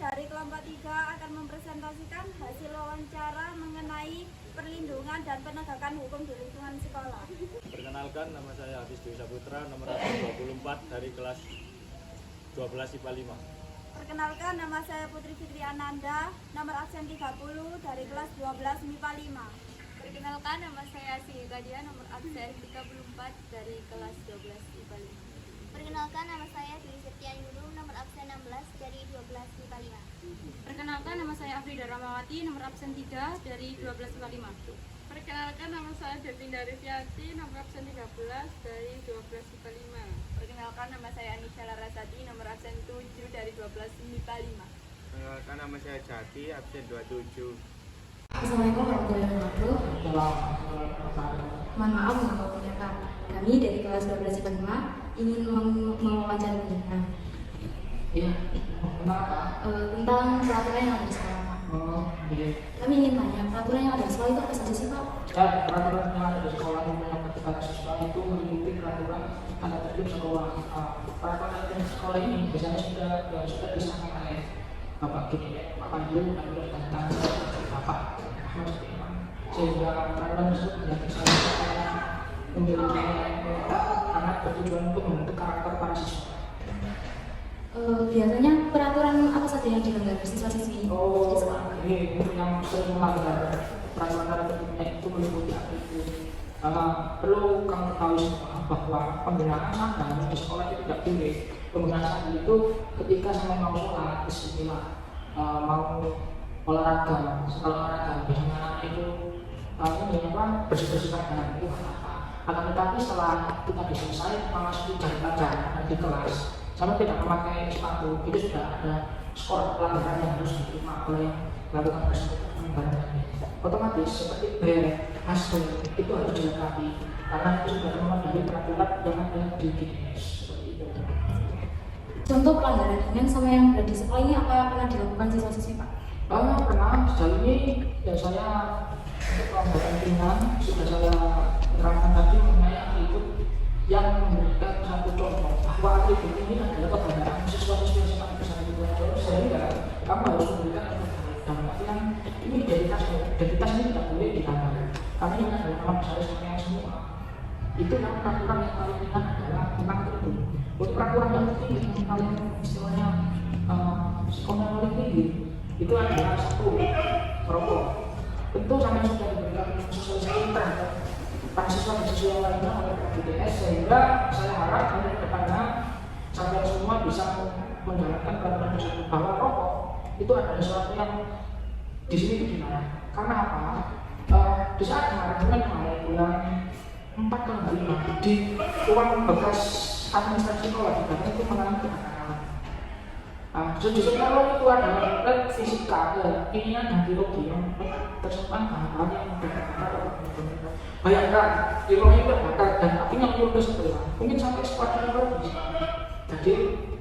dari kelompok 3 akan mempresentasikan hasil wawancara mengenai perlindungan dan penegakan hukum di lingkungan sekolah. Perkenalkan, nama saya Hafiz Dewi Saputra, nomor absen 24 dari kelas 12 IPA 5. Perkenalkan, nama saya Putri Fitri Ananda, nomor absen 30 dari kelas 12 MIPA 5. Perkenalkan, nama saya Sihika Dia, nomor absen 34 dari kelas 12 IPA 5. Perkenalkan, nama saya Dwi Septian Yulu, nomor absen 16 dari 12 IPA 5. Perkenalkan, nama saya Afrida Ramawati, nomor absen 3 dari 12 IPA 5. Perkenalkan, nama saya Devinda Riviati, nomor absen 13 dari 12 IPA 5. Perkenalkan, nama saya Anisha Larasati, nomor absen 7 dari 12 IPA 5. Perkenalkan, nama saya Jati, absen 27. Assalamualaikum warahmatullahi wabarakatuh. Mohon maaf mengaturkan. Kami dari kelas 12 IPA 5 ingin mewawancara Anda. Iya. Tentang peraturan yang ada di sekolah. Iya. Kami ingin tanya, peraturan yang ada di sekolah itu apa saja sih, Pak? Ya, peraturan yang ada di sekolah yang ketika siswa itu mengikuti peraturan tata tertib sekolah. Peraturan yang ada di sekolah ini biasanya sudah disahkan oleh Bapak Gede, Pak Pandu, tentang Bapak Ahmad Setiawan. Sehingga peraturan tersebut menjadi salah satu memiliki karena bertujuan untuk membentuk karakter para siswa. Biasanya peraturan apa saja yang dilanggar siswa-siswi di sekolah? Ini yang sering melanggar peraturan tata tertibnya itu meliputi apa itu. Perlu kamu ketahui semua bahwa penggunaan sandal di sekolah itu tidak boleh. Penggunaan sandal itu ketika sama mau sholat, bismillah, mau olahraga, setelah olahraga, biasanya itu bersih-bersih badan itu apa. Akan tetapi setelah kita selesai memasuki jam pelajaran di kelas, sama tidak memakai sepatu, itu sudah ada skor pelanggaran yang harus diterima oleh melakukan pelanggaran. Otomatis seperti bel, hasil itu harus dilengkapi karena itu sudah memenuhi peraturan yang ada di GDS seperti itu. Contoh pelanggaran ringan sama yang berat di sekolah ini apa pernah dilakukan siswa-siswi, Pak? Pernah, sejauh ini ya saya untuk pelanggaran ringan sudah saya terangkan tadi mengenai atribut yang memberikan satu contoh bahwa atribut ini adalah kebanggaan siswa-siswa yang sangat besar di bawah, sehingga kamu harus memberikan dampak yang ini identitas ini tidak boleh dilanggar karena ini adalah nama besar yang semua. Itu yang peraturan yang paling ringan adalah tentang atribut. Untuk peraturan yang tinggi yang paling istilahnya sekolah paling tinggi itu adalah satu merokok. Tentu sama sudah diberikan sosialisasi terhadap para siswa dan siswa lainnya oleh GDS, sehingga saya harap ke depannya sampai semua bisa menjalankan peraturan tersebut bahwa rokok itu adalah sesuatu yang di sini itu dilarang. Karena apa? Di saat kemarin bulan 4 tahun 5 di uang bekas administrasi sekolah juga itu mengalami kebakaran. Justru kalau itu adalah fisika, keinginan dan biologi yang tersimpan hal-hal yang berbakar. Bayangkan, di ruang itu terbakar dan apinya menyulut ke sebelah, mungkin sampai sepadan bisa. Jadi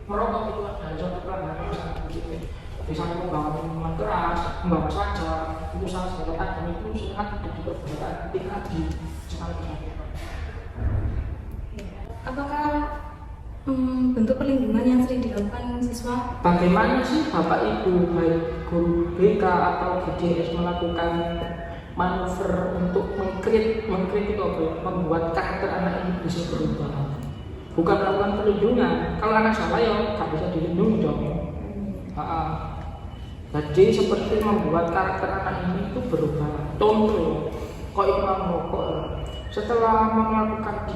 merokok itu adalah suatu pelanggaran yang sangat begitu. Di samping membawa minuman keras, membawa saja, itu salah satu dan itu sangat tidak diperbolehkan ketika di sekolah kita. Apakah bentuk perlindungan yang sering dilakukan siswa? Bagaimana sih Bapak Ibu baik guru BK atau GDS melakukan manuver untuk mengkritik membuat karakter anak ini bisa berubah? Bukan melakukan perlindungan. Kalau anak salah ya nggak bisa dilindungi dong. Jadi seperti membuat karakter anak ini itu berubah. Contoh, kok itu merokok. Setelah melakukan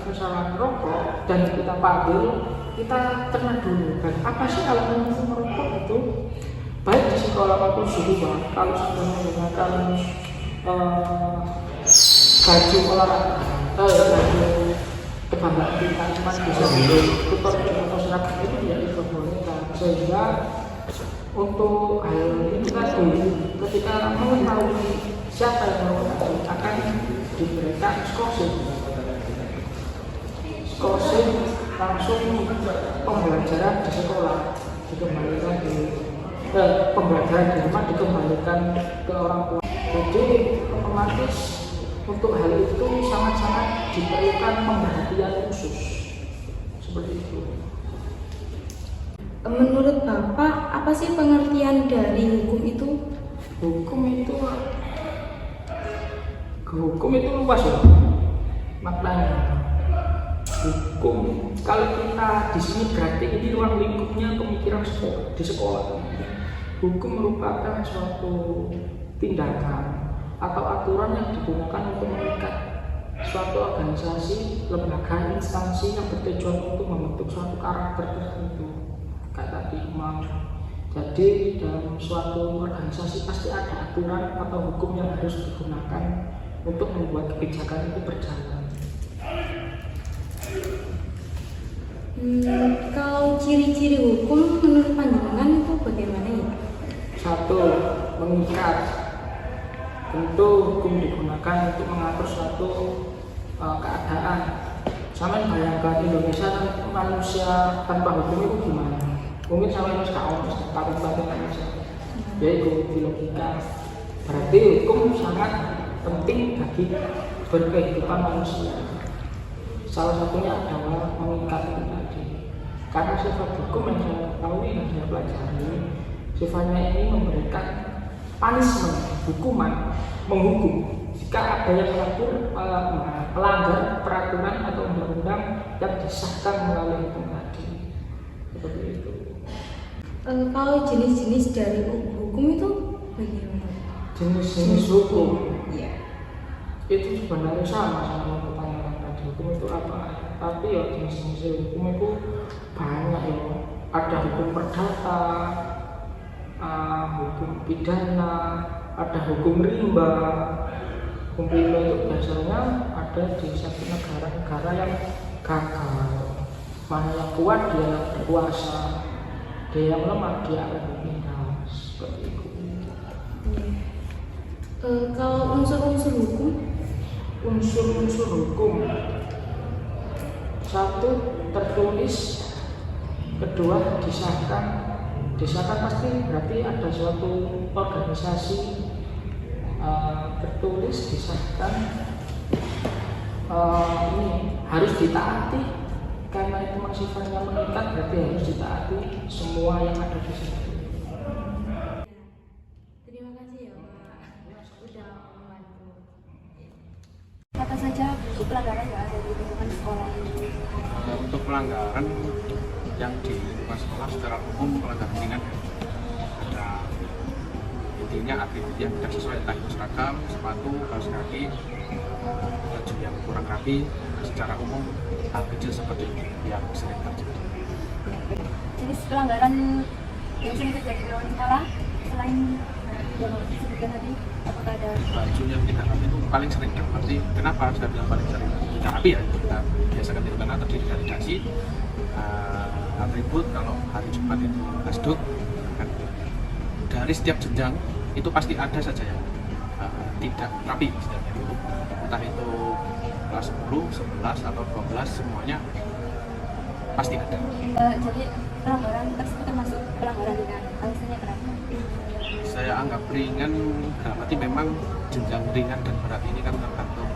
kesalahan rokok dan kita panggil, kita kenal dulu kan apa sih alasan merokok itu, baik di sekolah maupun di rumah. Kalau sudah menggunakan baju olahraga, baju kebanggaan kita cuma bisa tutor atau seragam itu tidak diperbolehkan. Sehingga untuk hal ini tadi, ketika mengetahui siapa yang melakukan akan diberikan skorsing langsung pembelajaran di sekolah dikembalikan pembelajaran di rumah dikembalikan ke orang tua. Jadi otomatis untuk hal itu sangat-sangat diperlukan perhatian khusus seperti itu. menurut Bapak apa sih pengertian dari hukum itu? Hukum itu luas ya maknanya. Hukum kalau kita di sini berarti ini ruang lingkupnya pemikiran di sekolah. Hukum merupakan suatu tindakan atau aturan yang digunakan untuk mengikat suatu organisasi, lembaga, instansi yang bertujuan untuk membentuk suatu karakter tertentu. Kayak tadi mau. Jadi dalam suatu organisasi pasti ada aturan atau hukum yang harus digunakan untuk membuat kebijakan itu berjalan. Kalau ciri-ciri hukum menurut pandangan itu bagaimana ya? 1. Mengikat. Tentu hukum digunakan untuk mengatur suatu keadaan. Sama bayangkan Indonesia manusia tanpa hukum itu gimana? Mungkin sama harus takut Indonesia. Yaitu di logika. Berarti hukum sangat penting bagi berkehidupan manusia. Salah satunya adalah mengikat itu tadi. Karena sifat hukum yang saya ketahui dan saya pelajari, sifatnya ini memberikan punishment, hukuman, menghukum jika ada yang melanggar peraturan atau undang-undang yang disahkan melalui hukum tadi. Seperti itu. Kalau jenis-jenis dari hukum itu bagaimana? Jenis-jenis hukum Iya. itu sebenarnya sama pertanyaan tadi. Hukum itu apa? Tapi ya jenis-jenis hukum itu banyak ya. Ada hukum perdata, hukum pidana, ada hukum rimba. Hukum rimba itu biasanya ada di satu negara-negara yang gagal. Mana yang kuat dia yang berkuasa, dia yang lemah dia akan ditindas. Seperti itu. Kalau unsur-unsur hukum, Unsur-unsur hukum, 1. tertulis, 2. disahkan. Disahkan pasti berarti ada suatu organisasi, tertulis, disahkan, ini harus ditaati karena itu sifatnya mengikat, berarti harus ditaati semua yang ada di situ. terima kasih ya Pak sudah membantu. Apa saja pelanggaran yang ada di lingkungan sekolah ini? Untuk pelanggaran yang di lingkungan sekolah secara umum pelanggaran ringan ada intinya atribut yang tidak sesuai, entah itu seragam, sepatu, kaos kaki, baju yang kurang rapi. Secara umum hal kecil seperti itu yang sering terjadi. Jenis pelanggaran yang sering terjadi di lingkungan sekolah selain yang disebutkan tadi, apakah ada? Baju yang tidak rapi itu paling sering. Berarti kenapa saya bilang paling sering? Tidak rapi ya, kita biasakan itu karena terdiri dari dasi, atribut. Kalau hari Jumat itu hasduk, kan. Dari setiap jenjang itu pasti ada saja yang tidak rapi istilahnya. Entah itu kelas 10, 11 atau 12 semuanya pasti ada. Jadi pelanggaran tersebut termasuk pelanggaran ringan. Alasannya kenapa? Saya anggap ringan berarti memang jenjang ringan dan berat ini kan tergantung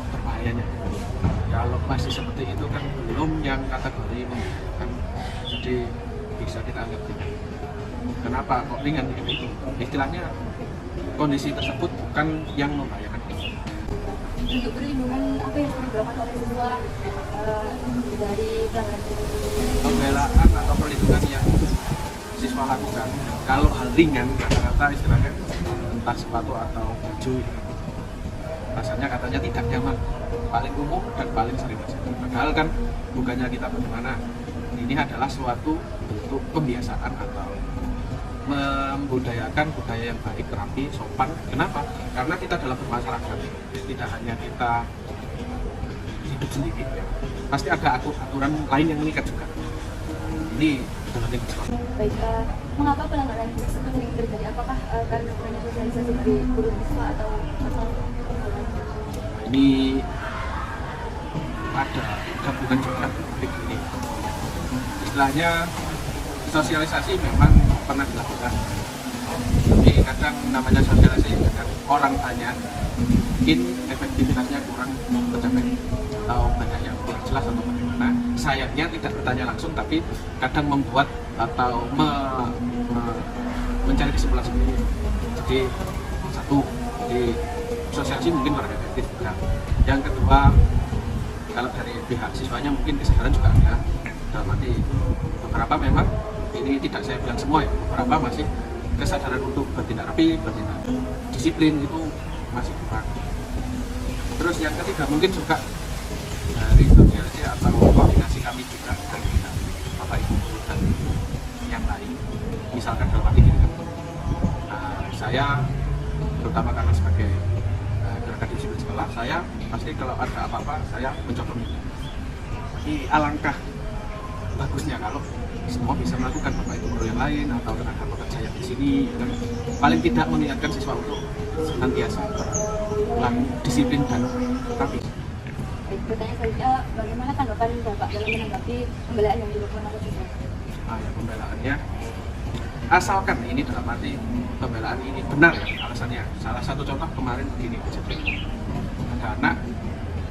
berbahayanya. Kalau masih seperti itu kan belum yang kategori membahayakan, jadi bisa kita anggap ringan. Kenapa kok ringan? Itu istilahnya kondisi tersebut bukan yang membahayakan. Untuk perlindungan apa yang perlu dilakukan oleh siswa dari pelanggaran Pembelaan atau perlindungan yang siswa lakukan. Kalau hal ringan rata-rata istilahnya entah sepatu atau baju, rasanya katanya tidak nyaman, paling umum dan paling sering terjadi. Padahal kan bukannya kita bagaimana, ini adalah suatu bentuk pembiasaan atau membudayakan budaya yang baik, rapi, sopan. Kenapa? Karena kita dalam bermasyarakat, tidak hanya kita hidup sendiri, pasti ada aturan lain yang mengikat juga. Ini adalah yang pertama. Baik, mengapa pelanggaran tersebut sering terjadi? Apakah karena kurangnya sosialisasi dari guru siswa atau Ini ada gabungan juga ini. Istilahnya sosialisasi memang pernah dilakukan, tapi kadang namanya sosialisasi dengan orang banyak mungkin efektivitasnya kurang tercapai atau banyak yang kurang jelas atau bagaimana, sayangnya tidak bertanya langsung, tapi kadang membuat atau mencari kesimpulan sendiri. Jadi satu, di sosialisasi mungkin kurang efektif. Nah, yang kedua, kalau dari pihak siswanya mungkin kesadaran juga ada. Dalam arti beberapa memang, ini tidak saya bilang semua ya, beberapa masih kesadaran untuk bertindak rapi, bertindak disiplin itu masih kurang. Terus yang ketiga mungkin juga dari sosialisasi atau koordinasi kami juga dengan Bapak Ibu dan yang lain. Misalkan dalam arti gini kan, saya terutama karena sebagai gerakan disiplin sekolah, saya pasti kalau ada apa-apa saya mencoba meminta. Jadi alangkah bagusnya kalau semua bisa melakukan, Bapak Ibu guru yang lain atau rekan-rekan pekerja yang di sini, dan paling tidak mengingatkan siswa untuk senantiasa disiplin dan rapi. Pertanyaan selanjutnya, bagaimana tanggapan Bapak dalam menanggapi pembelaan yang dilakukan oleh siswa? Ya, pembelaannya, asalkan ini dalam arti pembelaan ini benar ya alasannya. Salah satu contoh kemarin begini kejadian, ada anak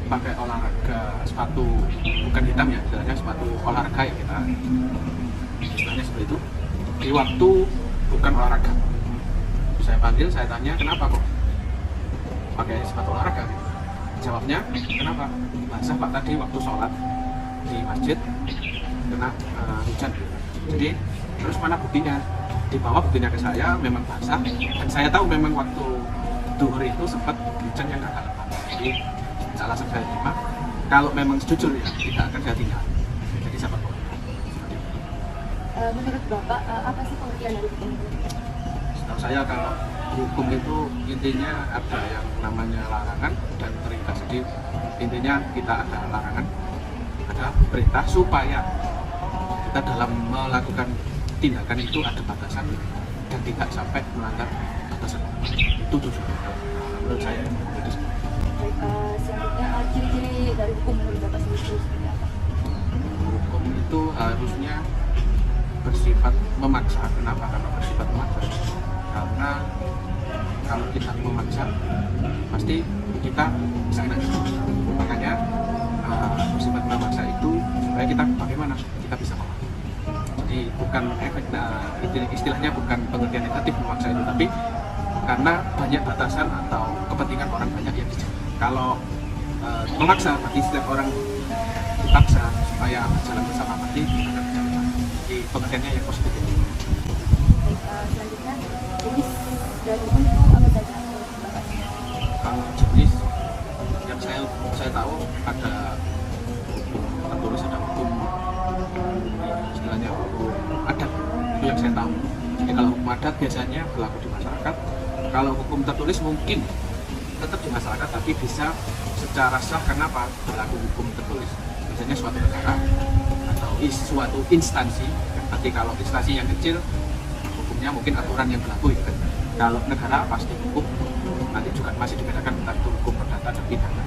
pakai olahraga sepatu bukan hitam ya, istilahnya sepatu olahraga ya, kita istilahnya seperti itu, di waktu bukan olahraga. Saya panggil, saya tanya kenapa kok pakai sepatu olahraga. Jawabnya, kenapa? Basah Pak, tadi waktu sholat di masjid kena hujan. Jadi terus mana buktinya? Dibawa buktinya ke saya, memang basah, dan saya tahu memang waktu duhur itu sempat hujan yang agak lebat. Jadi alasan saya terima, kalau memang jujur ya tidak akan saya tinggal. Jadi sahabat Bapak. Menurut Bapak, apa sih pengertian dari hukum? Setahu saya kalau hukum itu intinya ada yang namanya larangan dan perintah. Jadi intinya kita ada larangan, ada perintah supaya kita dalam melakukan tindakan itu ada batasan dan tidak sampai melanggar batasan. Itu tujuannya menurut saya. Selanjutnya, ciri-ciri dari hukum menurut Bapak sendiri seperti apa? Hukum itu harusnya bersifat memaksa. Kenapa? Karena bersifat memaksa. Karena kalau kita memaksa, pasti kita bisa kena. Makanya bersifat memaksa itu supaya kita bagaimana? Kita bisa melawan. Jadi bukan efek, istilahnya bukan pengertian negatif memaksa itu, tapi karena banyak batasan atau kepentingan orang banyak yang dijaga. Kalau memaksa, berarti setiap orang dipaksa supaya berjalan bersama, berarti kita akan berjalan. Jadi pengertiannya yang positif. Selanjutnya, jenis dari hukum itu apa saja? Kalau jenis yang saya tahu ada hukum tertulis, ada hukum istilahnya hukum adat, itu yang saya tahu. Jadi kalau hukum adat biasanya berlaku di masyarakat. Kalau hukum tertulis mungkin tetap di masyarakat, tapi bisa secara sah. Kenapa berlaku hukum tertulis? Biasanya suatu negara atau suatu instansi. Nanti kalau instansi yang kecil, hukumnya mungkin aturan yang berlaku ya kan. Kalau negara pasti hukum, nanti juga masih dibedakan tentang hukum perdata dan pidana.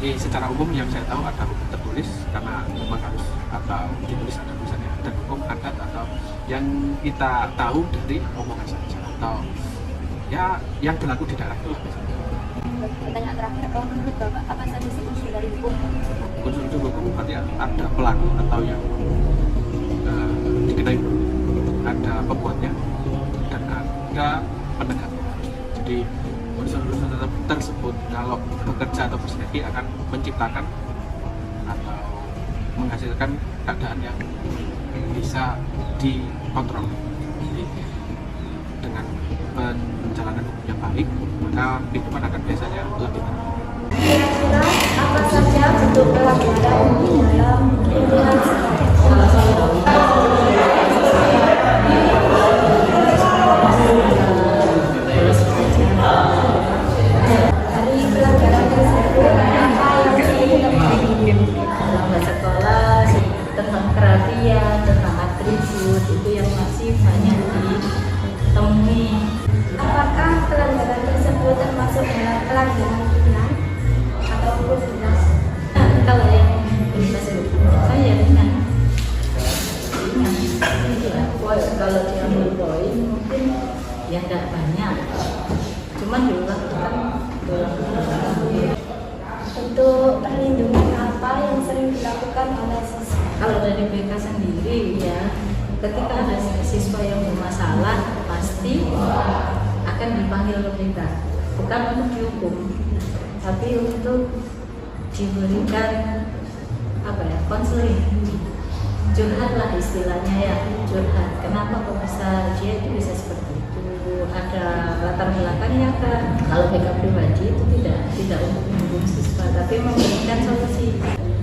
Jadi secara umum yang saya tahu ada hukum tertulis karena memang harus atau ditulis ada tulisannya, dan hukum adat atau yang kita tahu dari omongan saja atau ya yang berlaku di daerah itu. Pertanyaan terakhir, menurut Bapak apa saja sih unsur dari hukum? Unsur hukum berarti ada pelaku atau yang diketahui, ada pembuatnya, dan ada penegaknya. Jadi unsur-unsur tersebut kalau bekerja atau bersinergi akan menciptakan atau menghasilkan keadaan yang bisa dikontrol. Jadi dengan penjalanan hukum yang baik, maka kehidupan akan biasanya lebih tenang. Kira-kira apa saja bentuk pelanggaran dalam lingkungan sekolah? Dari pelanggaran tersebut, apa yang dalam sekolah tentang kerapian, tentang atribut itu yang masih banyak ditemui. Apakah pelanggaran tersebut termasuk dalam pelanggaran ringan atau ringan? Kalau yang saya ringan. Kalau diambil poin mungkin ya tidak banyak. Cuman dilakukan. Untuk perlindungan apa yang sering dilakukan oleh siswa Kalau dari BK sendiri ya, ketika ada siswa yang bermasalah pasti akan dipanggil ke BK, bukan untuk dihukum, tapi untuk diberikan konseling, curhat lah istilahnya ya, curhat. Kenapa kok bisa dia itu bisa seperti itu? Ada latar belakangnya kan? Kalau BK pribadi itu tidak untuk menghukum siswa, tapi memberikan solusi.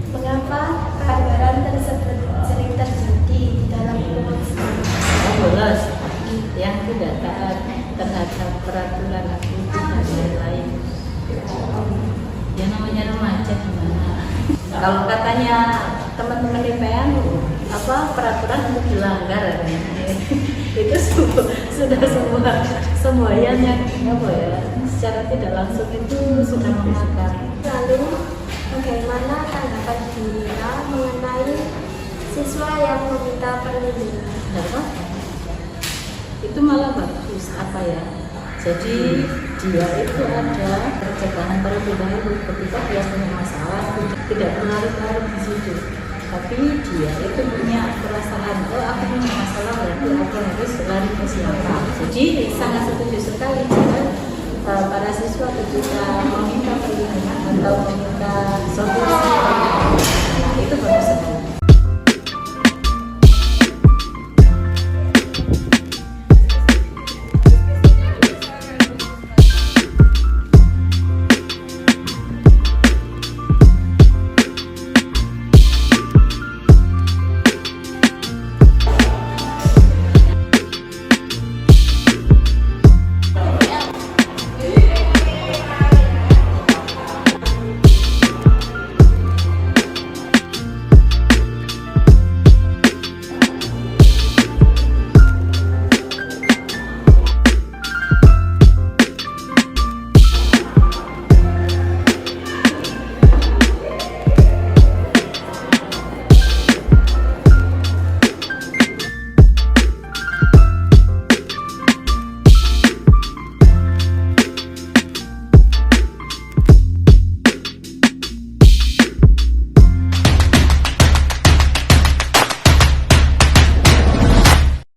Mengapa pelanggaran tersebut sering terjadi di dalam lingkungan sekolah? Bolos yang tidak taat terhadap peraturan aktivitas dan lain-lain. Ya namanya remaja gimana? Kalau katanya teman-teman DPN peraturan untuk dilanggar kan? Itu sudah semua yang secara tidak langsung itu sudah memakan. Lalu bagaimana tanggapan Dina mengenai siswa yang meminta perlindungan? Itu malah bagus jadi dia itu ada pencegahan terlebih dahulu ketika dia punya masalah, tidak berlarut-larut di situ, tapi dia itu punya perasaan aku punya masalah, berarti aku harus lari ke siapa. Jadi sangat setuju sekali jika para siswa ketika meminta perlindungan atau meminta solusi, itu bagus sekali.